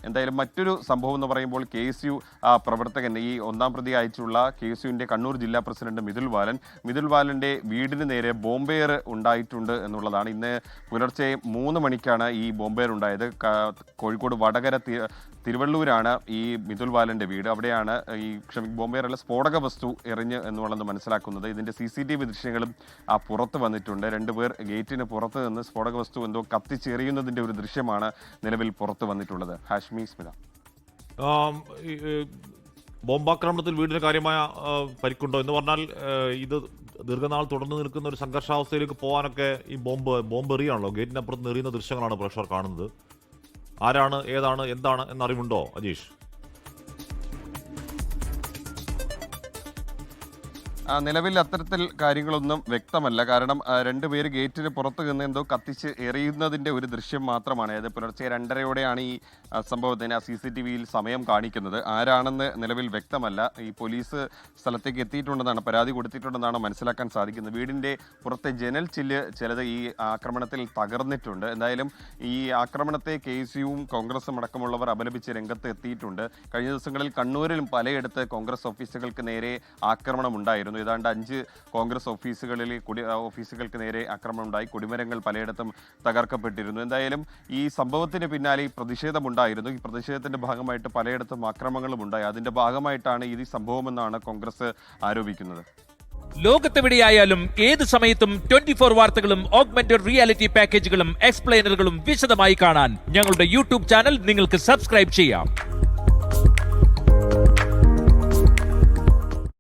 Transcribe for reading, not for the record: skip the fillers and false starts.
എന്തായാലും മറ്റൊരു സംഭവം എന്ന് പറയുമ്പോൾ KSU പ്രവർത്തകൻ, ഈ ഒന്നാം പ്രതി അയച്ചുള്ള KSUവിൻ്റെ കണ്ണൂർ ജില്ലാ പ്രസിഡന്റ് മിഥുൽ വാലൻ്റെ വീടിന് നേരെ ബോംബേർ ഉണ്ടായിട്ടുണ്ട് എന്നുള്ളതാണ്. ഇന്ന് പുലർച്ചെ 3 മണിക്കാണ് ഈ ബോംബേർ ഉണ്ടായത്. കോഴിക്കോട് വടകര തിരുവള്ളൂരാണ് ഈ മിഥുൽ വാലൻ്റെ വീട്. അവിടെയാണ് ഈ ബോംബേറുള്ള സ്ഫോടക വസ്തു എറിഞ്ഞ് എന്നുള്ളത് മനസ്സിലാക്കുന്നത്. ഇതിൻ്റെ CCTV ദൃശ്യങ്ങളും പുറത്ത് വന്നിട്ടുണ്ട്. 2 പേർ ഗേറ്റിന് പുറത്ത് നിന്ന് സ്ഫോടക വസ്തു എന്തോ കത്തിച്ചെറിയുന്നതിൻ്റെ ഒരു ദൃശ്യമാണ് നിലവിൽ പുറത്ത് വന്നിട്ടുള്ളത്. ഹാഷ്മി സ്മിത. ബോംബാക്രമണത്തിൽ വീടിന് കാര്യമായ പരിക്കുണ്ടോ എന്ന് പറഞ്ഞാൽ ഇത് ദീർഘനാൾ തുടർന്ന് നിൽക്കുന്ന ഒരു സംഘർഷാവസ്ഥയിലേക്ക് പോകാനൊക്കെ ഈ ബോംബ് എറിയാണല്ലോ, ഗേറ്റിനപ്പുറത്ത് എറിയുന്ന ദൃശ്യങ്ങളാണ് പ്രേക്ഷകർ കാണുന്നത്. ആരാണ്, ഏതാണ്, എന്താണ് എന്നറിവുണ്ടോ അജീഷ്? നിലവിൽ അത്തരത്തിൽ കാര്യങ്ങളൊന്നും വ്യക്തമല്ല. കാരണം 2 പേര് ഗേറ്റിന് പുറത്ത് നിന്ന് എന്തോ കത്തിച്ച് എറിയുന്നതിൻ്റെ ഒരു ദൃശ്യം മാത്രമാണ്. അതായത് പുലർച്ചെ 2:30-ഓടെയാണ് ഈ സംഭവത്തിന് CCTVയിൽ സമയം കാണിക്കുന്നത്. ആരാണെന്ന് നിലവിൽ വ്യക്തമല്ല. ഈ പോലീസ് സ്ഥലത്തേക്ക് എത്തിയിട്ടുണ്ടെന്നാണ്, പരാതി കൊടുത്തിട്ടുണ്ടെന്നാണ് മനസ്സിലാക്കാൻ സാധിക്കുന്നത്. വീടിൻ്റെ പുറത്തെ ജനൽ ചില്ല് ചിലത് ഈ ആക്രമണത്തിൽ തകർന്നിട്ടുണ്ട്. എന്തായാലും ഈ ആക്രമണത്തെ KSUവും കോൺഗ്രസും അടക്കമുള്ളവർ അപലപിച്ച് രംഗത്ത് എത്തിയിട്ടുണ്ട്. കഴിഞ്ഞ ദിവസങ്ങളിൽ കണ്ണൂരിലും പലയിടത്ത് കോൺഗ്രസ് ഓഫീസുകൾക്ക് നേരെ ആക്രമണം ഉണ്ടായിരുന്നു. ഏതാണ്ട് 5 കോൺഗ്രസ് ഓഫീസുകൾക്ക് നേരെ ആക്രമണം ഉണ്ടായി. കൊടിമരങ്ങൾ പലയിടത്തും തകർക്കപ്പെട്ടിരുന്നു. എന്തായാലും ഈ സംഭവത്തിന് പിന്നാലെ പ്രതിഷേധമുണ്ടായിരുന്നു. ഈ പ്രതിഷേധത്തിന്റെ ഭാഗമായിട്ട് പലയിടത്തും ആക്രമണങ്ങളും ഉണ്ടായി. അതിന്റെ ഭാഗമായിട്ടാണ് ഈ സംഭവമെന്നാണ് കോൺഗ്രസ് ആരോപിക്കുന്നത്. ലോകത്തെവിടെയായാലും ഏത് സമയത്തും 24 വാർത്തകളും ഓഗ്മെന്റഡ് റിയാലിറ്റി പാക്കേജുകളും എക്സ്പ്ലെയിനറുകളും വിശദമായി കാണാൻ ഞങ്ങളുടെ YouTube ചാനൽ നിങ്ങൾക്ക് സബ്സ്ക്രൈബ് ചെയ്യാം.